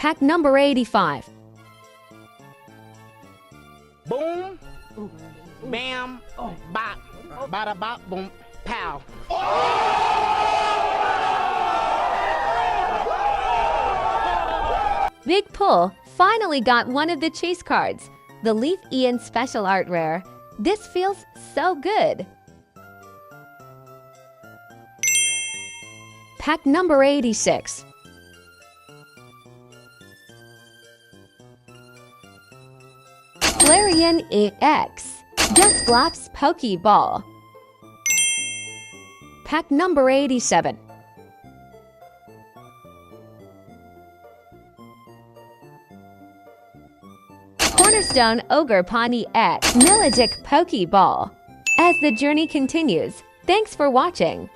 Pack number 85. Boom, bam, bop, bada bop, boom, pow. Big Pull finally got one of the chase cards, the Leaf Ian Special Art Rare. This feels so good. Pack number 86. Flareon EX Dusclops Pokeball. Pack number 87. Cornerstone Ogre Pawnee X Miladic Pokeball. As the journey continues, thanks for watching.